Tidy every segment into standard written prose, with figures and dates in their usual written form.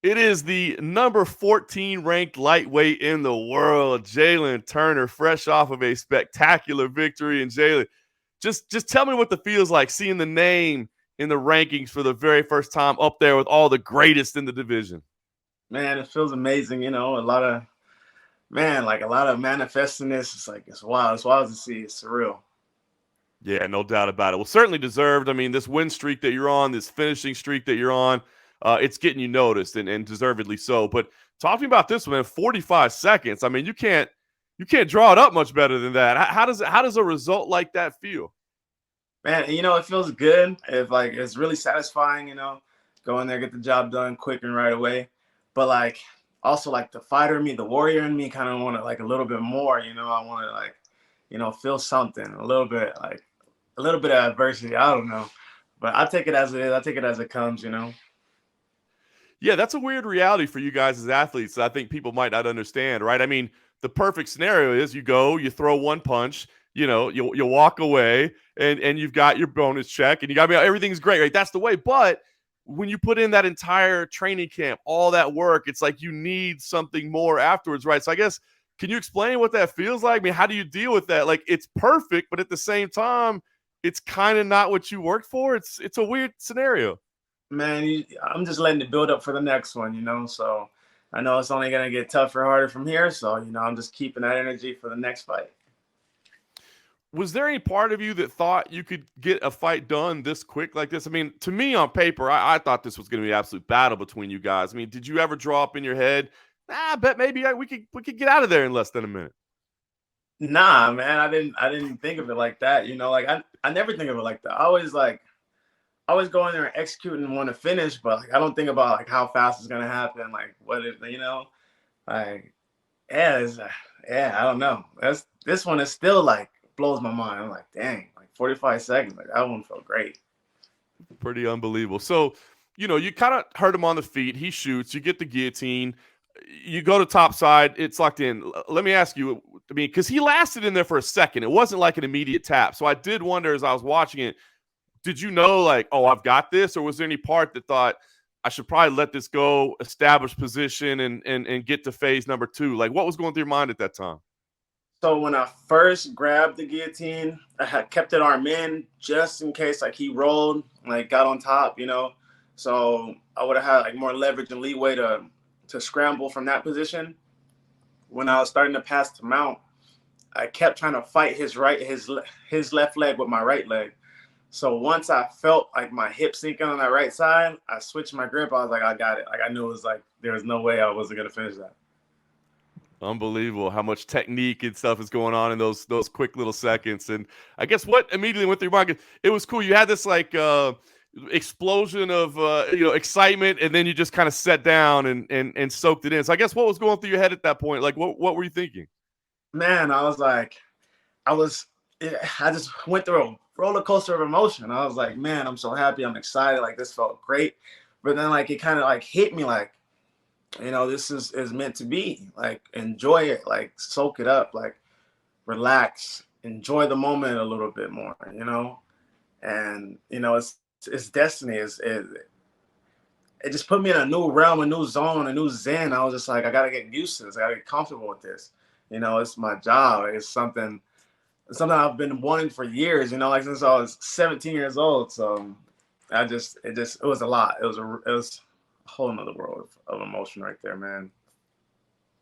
It is the number 14 ranked lightweight in the world, Jalin Turner, fresh off of a spectacular victory. And Jalin, just tell me what the feels like seeing the name in the rankings for the very first time up there with all the greatest in the division. Man, it feels amazing. A lot of manifesting this. It's like it's wild. It's wild to see. It's surreal. Yeah, no doubt about it. Well, certainly deserved. I mean, this win streak that you're on, this finishing streak that you're on, it's getting you noticed and deservedly so. But talking about this one, 45 seconds. I mean, you can't draw it up much better than that. How does a result like that feel? Man, it feels good. It's really satisfying. Go in there, get the job done quick and right away. But also the fighter in me, the warrior in me, kind of want to a little bit more. I want to feel something a little bit of adversity. I don't know, but I take it as it is. I take it as it comes. Yeah, that's a weird reality for you guys as athletes that I think people might not understand, right? I mean, the perfect scenario is you go, you throw one punch, you'll walk away, and you've got your bonus check, and you got everything's great, right? That's the way. But when you put in that entire training camp, all that work, it's like you need something more afterwards, right? So I guess can you explain what that feels like? I mean, how do you deal with that? Like it's perfect, but at the same time, it's kind of not what you worked for. It's a weird scenario. Man, I'm just letting it build up for the next one. So I know it's only gonna get tougher, harder from here. So I'm just keeping that energy for the next fight. Was there any part of you that thought you could get a fight done this quick like this? I mean, to me on paper, I thought this was going to be an absolute battle between you guys. I mean, did you ever draw up in your head? I bet maybe we could get out of there in less than a minute. Nah, man, I didn't think of it like that. I never think of it like that. I always go in there and execute and want to finish, but I don't think about how fast it's gonna happen, what it, like yeah, I don't know. This one is still blows my mind. I'm like, dang, 45 seconds, that one felt great. Pretty unbelievable. So, you kind of hurt him on the feet. He shoots. You get the guillotine. You go to top side. It's locked in. Let me ask you. I mean, because he lasted in there for a second. It wasn't like an immediate tap. So I did wonder as I was watching it. Did you know oh, I've got this, or was there any part that thought I should probably let this go, establish position, and get to phase number two? Like, what was going through your mind at that time? So when I first grabbed the guillotine, I had kept it arm in just in case he rolled, got on top. So I would have had more leverage and leeway to scramble from that position. When I was starting to pass the mount, I kept trying to fight his left leg with my right leg. So once I felt my hip sinking on that right side, I switched my grip. I was like, I got it. I knew it was there was no way I wasn't gonna finish that. Unbelievable how much technique and stuff is going on in those quick little seconds. And I guess what immediately went through your mind, it was cool. You had this explosion of excitement, and then you just kind of sat down and soaked it in. So I guess what was going through your head at that point? Like what were you thinking? Man, I was I just went through a roller coaster of emotion. I was like, man, I'm so happy. I'm excited. This felt great. But then it kind of hit me this is meant to be. Enjoy it. Soak it up. Relax. Enjoy the moment a little bit more. And it's destiny. It just put me in a new realm, a new zone, a new zen. I was just I gotta get used to this. I gotta get comfortable with this. It's my job. It's something I've been wanting for years, since I was 17 years old. So it was a lot. It was a whole nother world of emotion right there, man.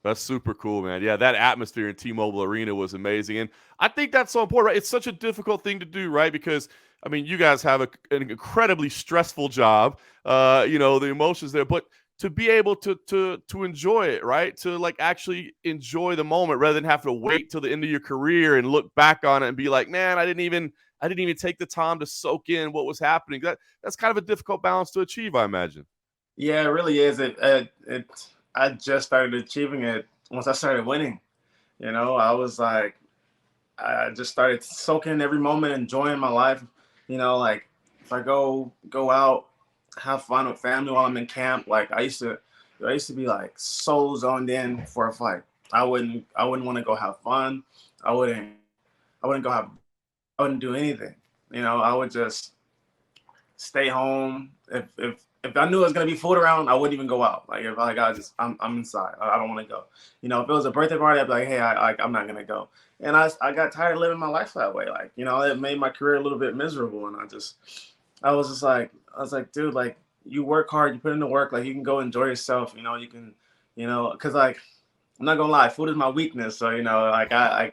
That's super cool, man. Yeah, that atmosphere in T-Mobile Arena was amazing, and I think that's so important. Right? It's such a difficult thing to do, right? Because I mean, you guys have an incredibly stressful job. The emotions there, but to be able to enjoy it, right? To actually enjoy the moment rather than have to wait till the end of your career and look back on it and be like, man, I didn't even take the time to soak in what was happening. That's kind of a difficult balance to achieve, I imagine. Yeah, it really is. I just started achieving it once I started winning. I was I just started soaking in every moment, enjoying my life. If I go out, have fun with family while I'm in camp. I used to be so zoned in for a fight. I wouldn't want to go have fun. I wouldn't I wouldn't go have I wouldn't do anything. I would just stay home. If if I knew it was gonna be food around, I wouldn't even go out. Like if like I'm inside. I don't want to go. You know, if it was a birthday party, I'd be like, hey, I'm not gonna go. And I got tired of living my life that way. Like, you know, it made my career a little bit miserable. And I was just like, I was like, dude, like you work hard, you put in the work, like you can go enjoy yourself. You know, you can, you know, because like I'm not gonna lie, food is my weakness. So you know, like I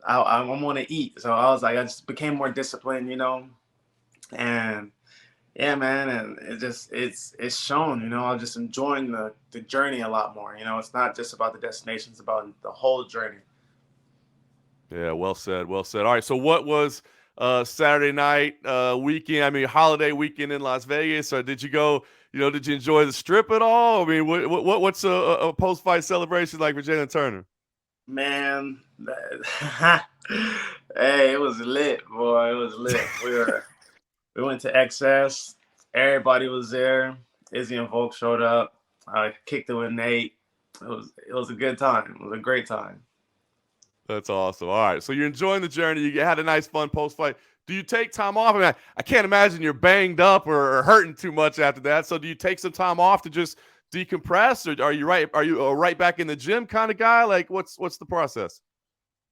want to eat. So I was like, I just became more disciplined. You know, and yeah, man, and it's shown, you know, I'm just enjoying the journey a lot more. You know, it's not just about the destination, it's about the whole journey. Yeah, well said. Well said. All right. So what was Saturday night weekend? I mean, holiday weekend in Las Vegas. Or did you go? You know, did you enjoy the strip at all? I mean, what's a post fight celebration like for Jalin Turner? Man, hey, it was lit, boy. It was lit. We went to XS. Everybody was there. Izzy and Volk showed up. I kicked it with Nate. It was a good time. It was a great time. That's awesome. All right. So you're enjoying the journey. You had a nice, fun post fight. Do you take time off? I mean, I can't imagine you're banged up or hurting too much after that. So do you take some time off to just decompress, or are you right? Are you a right back in the gym kind of guy? Like, what's the process?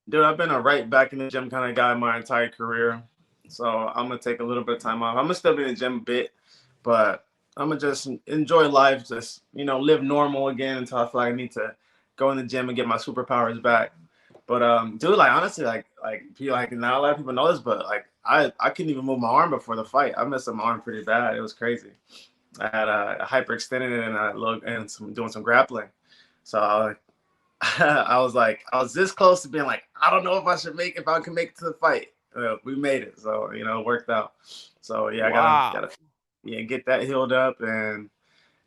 Dude, I've been a right back in the gym kind of guy my entire career. So I'm gonna take a little bit of time off. I'm gonna still be in the gym a bit, but I'm gonna just enjoy life, just you know, live normal again until I feel like I need to go in the gym and get my superpowers back. But dude, like honestly, like not a lot of people know this, but like I couldn't even move my arm before the fight. I messed up my arm pretty bad. It was crazy. I had hyperextended it and doing some grappling. So I was like, I was this close to being like, I don't know if I can make it to the fight. We made it, so you know, it worked out. So yeah, I Wow. gotta yeah get that healed up, and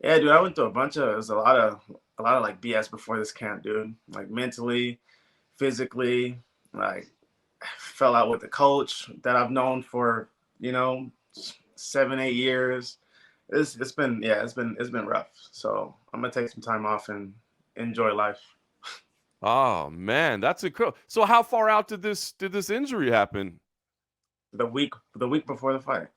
yeah, dude, I went through it was a lot of like BS before this camp, dude. Like mentally, physically, like fell out with the coach that I've known for you know 7 8 years. It's been rough. So I'm gonna take some time off and enjoy life. Oh man, that's incredible. So how far out did this injury happen? The week before the fight.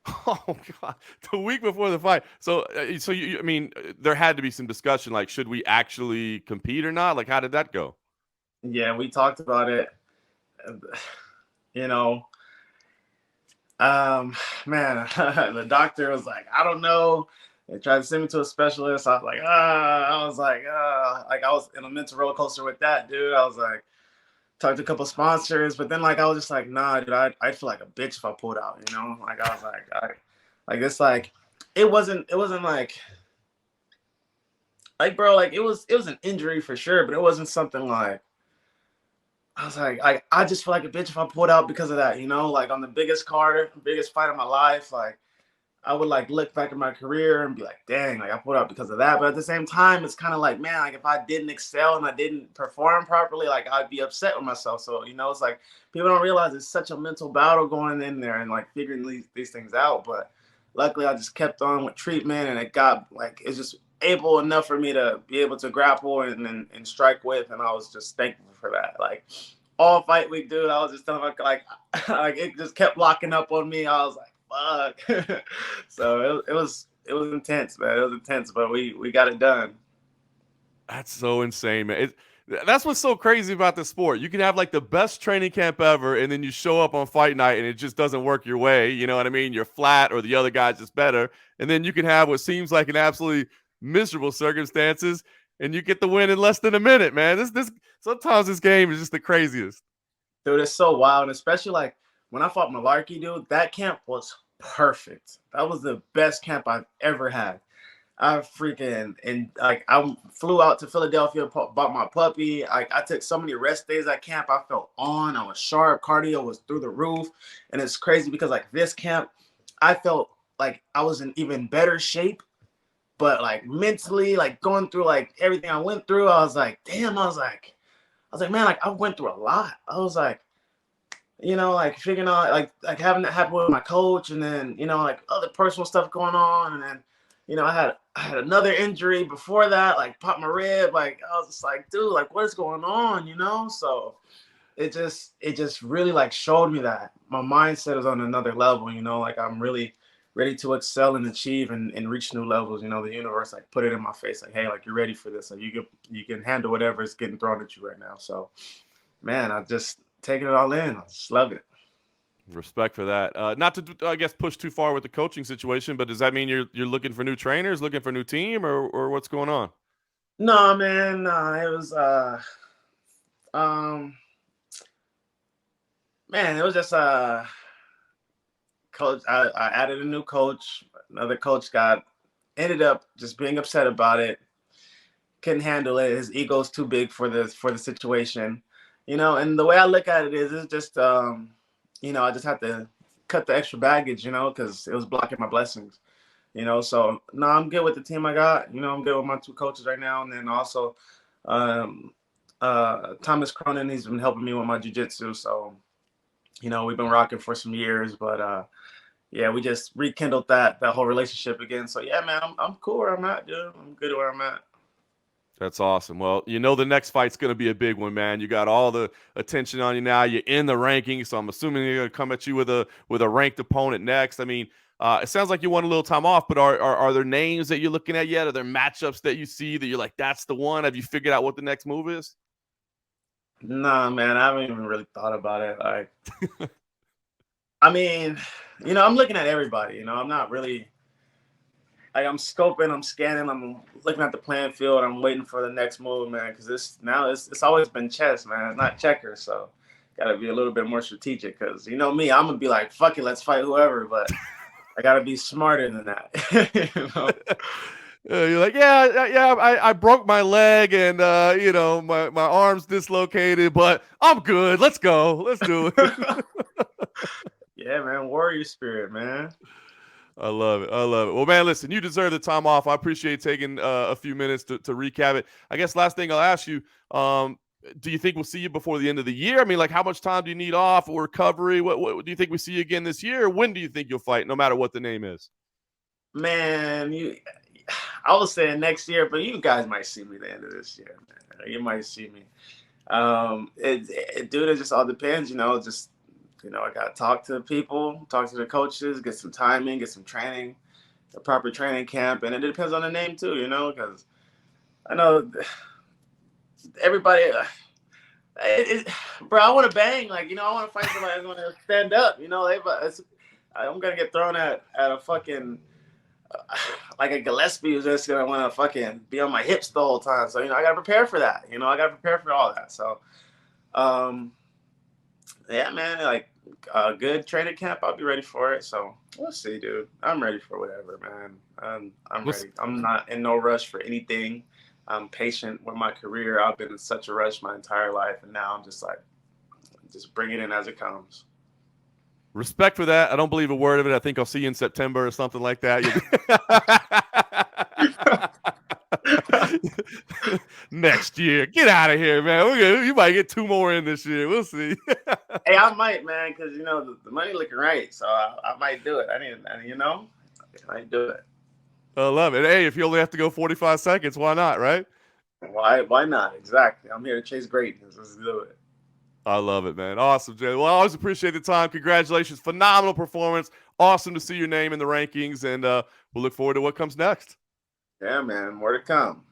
Oh god, the week before the fight. So, I mean, there had to be some discussion, like, should we actually compete or not? Like, how did that go? Yeah, we talked about it. You know, man, the doctor was like, I don't know. They tried to send me to a specialist. I was like, like I was in a mental roller coaster with that, dude. I was like, talked to a couple sponsors, but then like I was just like, nah, dude, I feel like a bitch if I pulled out, you know? Like I was like it's like it wasn't like bro, like it was an injury for sure, but it wasn't something like I was like I just feel like a bitch if I pulled out because of that, you know, like on the biggest fight of my life, like I would like look back at my career and be like, dang, like I pulled out because of that. But at the same time, it's kind of like, man, like if I didn't excel and I didn't perform properly, like I'd be upset with myself. So, you know, it's like people don't realize it's such a mental battle going in there and like figuring these things out. But luckily, I just kept on with treatment and it got like, it's just able enough for me to be able to grapple and strike with. And I was just thankful for that. Like, all fight week, dude, I was just telling like like it just kept locking up on me. I was like, fuck. So it was intense, man. It was intense, but we got it done. That's so insane, man. That's what's so crazy about the sport. You can have like the best training camp ever, and then you show up on fight night and it just doesn't work your way. You know what I mean? You're flat, or the other guy's just better. And then you can have what seems like an absolutely miserable circumstances, and you get the win in less than a minute, man. This sometimes this game is just the craziest. Dude, it's so wild, and especially like when I fought Malarkey, dude, that camp was perfect. That was the best camp I've ever had. I freaking and like I flew out to Philadelphia, bought my puppy. I took so many rest days at camp. I felt on. I was sharp. Cardio was through the roof, and it's crazy because like this camp, I felt like I was in even better shape. But like mentally, like going through like everything I went through, I was like, damn. I was like, man, like I went through a lot. I was like, you know, like figuring out like having that happen with my coach, and then you know like other personal stuff going on, and then you know I had another injury before that, like popped my rib. Like I was just like, dude, like what is going on, you know? So it just really like showed me that my mindset is on another level, you know, like I'm really ready to excel and achieve and reach new levels. You know, the universe like put it in my face, like, hey, like you're ready for this. Like you can handle whatever is getting thrown at you right now. So, man, I just taking it all in. I just love it. Respect for that. Not to, I guess, push too far with the coaching situation, but does that mean you're looking for new trainers, looking for a new team, or what's going on? No, man, no, it was um man, it was just coach. I added a new coach. Another coach got ended up just being upset about it. Couldn't handle it. His ego's too big for the situation, you know. And the way I look at it is, it's just you know, I just have to cut the extra baggage, you know, because it was blocking my blessings, you know. So no, I'm good with the team I got. You know, I'm good with my two coaches right now, and then also um, Thomas Cronin. He's been helping me with my jiu-jitsu. So you know, we've been rocking for some years, but yeah, we just rekindled that whole relationship again. So yeah, man, I'm cool where I'm at, dude. I'm good where I'm at. That's awesome. Well, you know the next fight's going to be a big one, man. You got all the attention on you now. You're in the rankings, so I'm assuming they're going to come at you with a ranked opponent next. I mean, it sounds like you want a little time off, but are there names that you're looking at yet? Are there matchups that you see that you're like, that's the one? Have you figured out what the next move is? Nah, man, I haven't even really thought about it. Like, I mean, you know, I'm looking at everybody. You know, I'm not really like I'm scoping, I'm scanning, I'm looking at the playing field. I'm waiting for the next move, man. Because it's always been chess, man. It's not checkers, so got to be a little bit more strategic. Because you know me, I'm gonna be like, fuck it, let's fight whoever. But I got to be smarter than that. You know? You're like, yeah, I broke my leg and you know my arm's dislocated, but I'm good. Let's go. Let's do it. Yeah, man, warrior spirit, man. I love it. I love it. Well, man, listen, you deserve the time off. I appreciate taking a few minutes to recap it. I guess last thing I'll ask you, do you think we'll see you before the end of the year? I mean, like, how much time do you need off or recovery? What do you think we see you again this year? Or when do you think you'll fight, no matter what the name is? Man, I was saying next year, but you guys might see me the end of this year, man. You might see me. Dude, it just all depends, you know. Just you know, I gotta talk to people, talk to the coaches, get some timing, get some training, a proper training camp, and it depends on the name too, you know, because I know everybody. Bro, I want to bang, like you know, I want to fight somebody that's gonna stand up, you know. I'm gonna get thrown at a fucking like a Gillespie who's just gonna want to fucking be on my hips the whole time. So you know, I gotta prepare for that. You know, I gotta prepare for all that. So, um, yeah, man, like a good training camp, I'll be ready for it. So we'll see, dude. I'm ready for whatever, man. I'm ready. I'm not in no rush for anything. I'm patient with my career. I've been in such a rush my entire life, and now I'm just like, just bring it in as it comes. Respect for that. I don't believe a word of it. I think I'll see you in September or something like that. Next year. Get out of here, man. You might get 2 more in this year. We'll see. Hey, I might, man, because you know the money looking right, so I might do it. You know, I might do it. I love it. Hey, if you only have to go 45 seconds, why not, right? Why not? Exactly. I'm here to chase greatness. Let's do it. I love it, man. Awesome, Jay. Well, I always appreciate the time. Congratulations. Phenomenal performance. Awesome to see your name in the rankings, and we'll look forward to what comes next. Yeah, man. More to come.